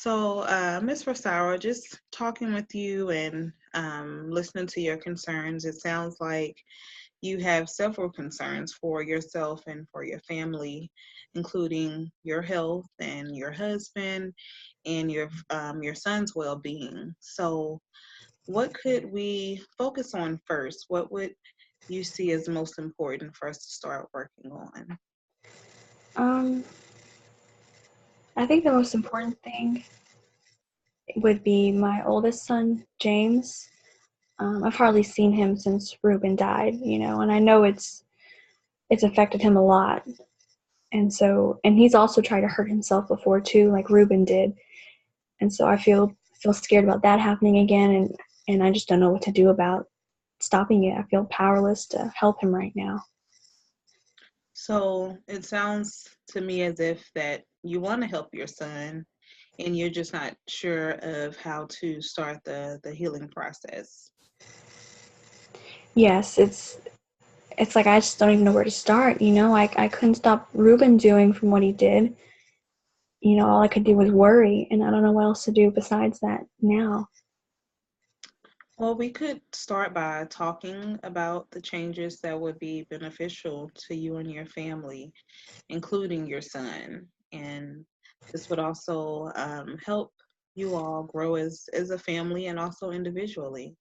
Ms. Rosario, just talking with you and listening to your concerns, it sounds like you have several concerns for yourself and for your family, including your health and your husband and your son's well-being. So, what could we focus on first? What would you see as most important for us to start working on? Um, I think the most important thing would be my oldest son, James. I've hardly seen him since Ruben died, and I know it's affected him a lot. And he's also tried to hurt himself before too, like Ruben did. And so I feel scared about that happening again, and I just don't know what to do about stopping it. I feel powerless to help him right now. So it sounds to me as if that you want to help your son and you're just not sure of how to start the healing process. Yes, it's like I just don't even know where to start. I couldn't stop Ruben doing from what he did. All I could do was worry, and I don't know what else to do besides that now. Well, we could start by talking about the changes that would be beneficial to you and your family, including your son. And this would also help you all grow as a family and also individually.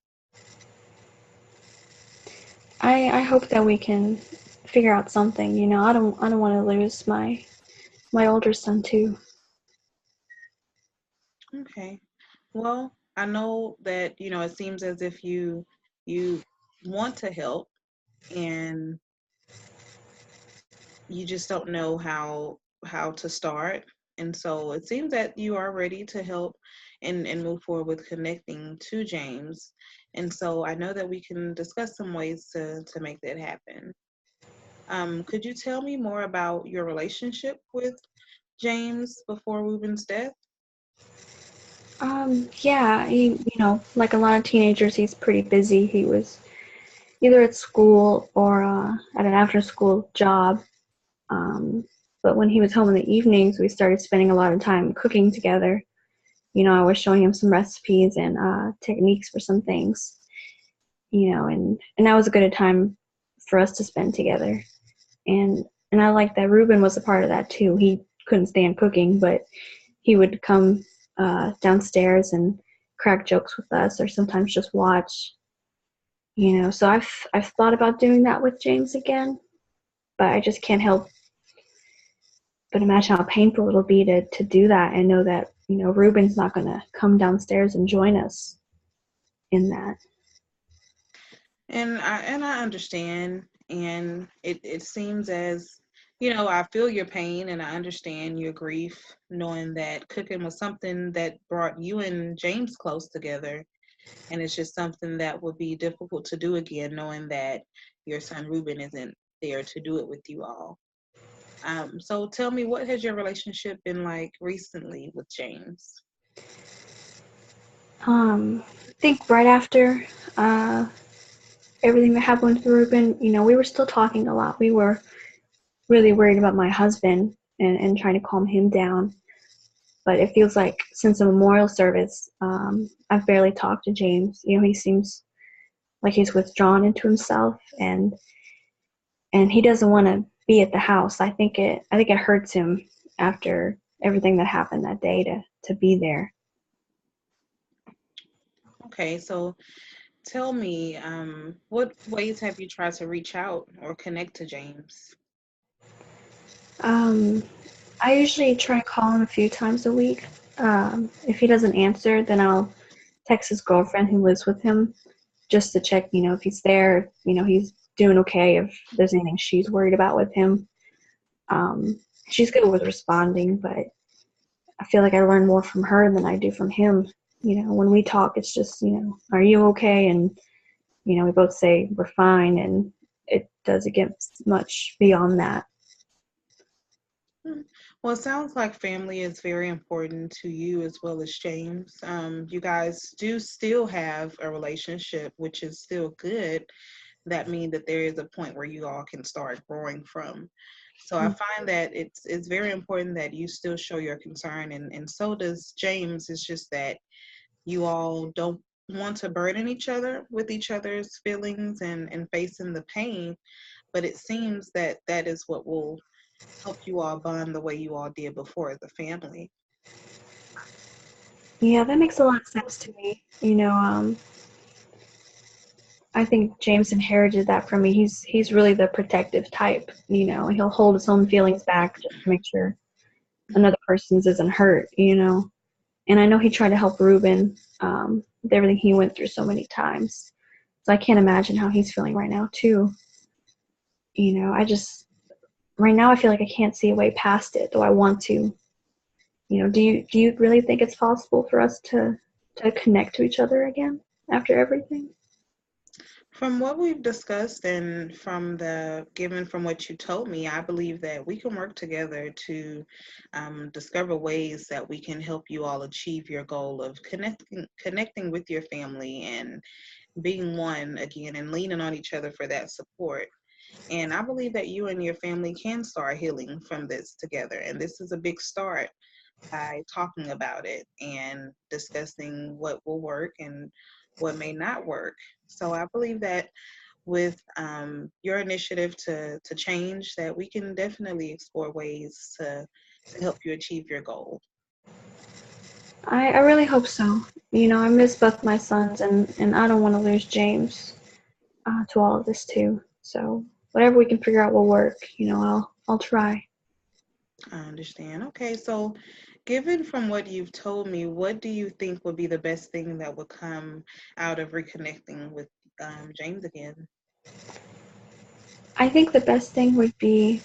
I hope that we can figure out something. I don't want to lose my older son too. Okay. Well, I know that, it seems as if you want to help and you just don't know how to start. And so it seems that you are ready to help and move forward with connecting to James. And so I know that we can discuss some ways to make that happen. Could you tell me more about your relationship with James before Ruben's death? Yeah, like a lot of teenagers, he's pretty busy. He was either at school or at an after-school job. Um, but when he was home in the evenings, we started spending a lot of time cooking together. I was showing him some recipes and techniques for some things. And that was a good time for us to spend together. And I like that Ruben was a part of that too. He couldn't stand cooking, but he would come downstairs and crack jokes with us, or sometimes just watch. So I've thought about doing that with James again, but I just can't help but imagine how painful it'll be to do that and know that Ruben's not going to come downstairs and join us in that. And I understand, and it seems as I feel your pain and I understand your grief, knowing that cooking was something that brought you and James close together, and it's just something that would be difficult to do again, knowing that your son Ruben isn't there to do it with you all. So tell me, what has your relationship been like recently with James? I think right after uh, everything that happened with Ruben, we were still talking a lot. We were really worried about my husband and trying to calm him down. But it feels like since the memorial service, I've barely talked to James. He seems like he's withdrawn into himself, and he doesn't want to be at the house. I think it hurts him after everything that happened that day to be there. Okay, so tell me, what ways have you tried to reach out or connect to James? Um, I usually try to call him a few times a week. If he doesn't answer, then I'll text his girlfriend who lives with him just to check, if he's there, he's doing okay, if there's anything she's worried about with him. Um, she's good with responding, but I feel like I learn more from her than I do from him. When we talk, it's just, are you okay? And, we both say we're fine, and it doesn't get much beyond that. Hmm. Well, it sounds like family is very important to you as well as James. You guys do still have a relationship, which is still good. That means that there is a point where you all can start growing from. So I find that it's very important that you still show your concern, and so does James. It's just that you all don't want to burden each other with each other's feelings and facing the pain, but it seems that that is what will help you all bond the way you all did before as a family. Yeah, that makes a lot of sense to me. I think James inherited that from me. He's really the protective type, and he'll hold his own feelings back just to make sure another person's isn't hurt. And I know he tried to help Ruben with everything he went through so many times. So I can't imagine how he's feeling right now too. I just right now I feel like I can't see a way past it, though I want to. Do you really think it's possible for us to connect to each other again after everything? From what we've discussed and from what you told me, I believe that we can work together to discover ways that we can help you all achieve your goal of connecting with your family and being one again and leaning on each other for that support. And I believe that you and your family can start healing from this together. And this is a big start by talking about it and discussing what will work and what may not work. So I believe that with your initiative to change, that we can definitely explore ways to help you achieve your goal. I really hope so. I miss both my sons, and I don't want to lose James to all of this too. So whatever we can figure out will work. I'll try. I understand. Okay, so given from what you've told me, what do you think would be the best thing that would come out of reconnecting with James again? I think the best thing would be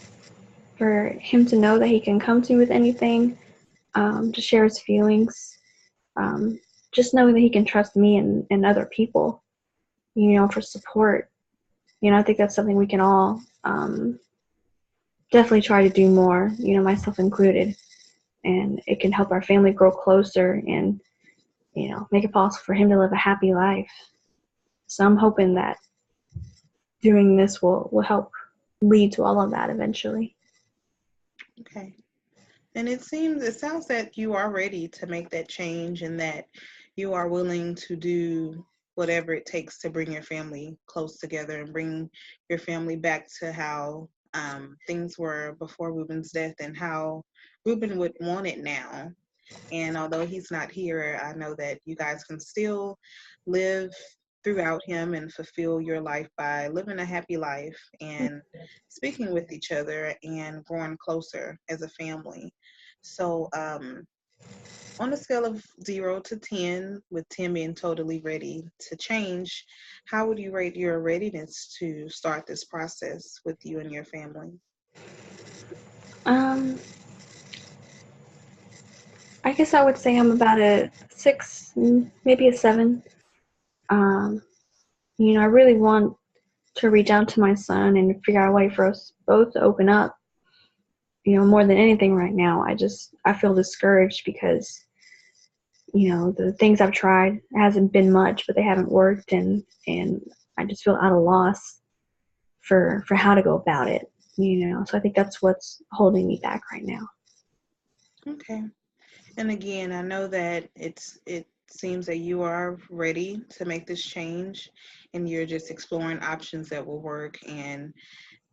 for him to know that he can come to me with anything, to share his feelings, um, just knowing that he can trust me and other people, for support. I think that's something we can all definitely try to do more, myself included. And it can help our family grow closer and, make it possible for him to live a happy life. So I'm hoping that doing this will help lead to all of that eventually. Okay. And it sounds that you are ready to make that change and that you are willing to do whatever it takes to bring your family close together and bring your family back to how things were before Ruben's death and how Ruben would want it now. And although he's not here, I know that you guys can still live throughout him and fulfill your life by living a happy life and speaking with each other and growing closer as a family. So, on a scale of 0 to 10, with 10 being totally ready to change, how would you rate your readiness to start this process with you and your family? Um, I guess I would say I'm about a 6, maybe a 7. Um, I really want to reach out to my son and figure out a way for us both to open up. More than anything right now, I feel discouraged because the things I've tried, it hasn't been much, but they haven't worked, and I just feel at a loss for how to go about it. So I think that's what's holding me back right now. Okay. And again, I know that it seems that you are ready to make this change and you're just exploring options that will work, and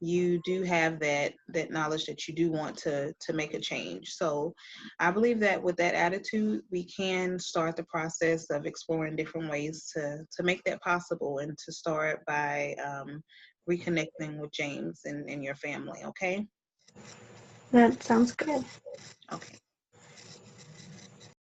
you do have that knowledge that you do want to make a change. So I believe that with that attitude, we can start the process of exploring different ways to make that possible and to start by reconnecting with James and your family. Okay. That sounds good. Okay.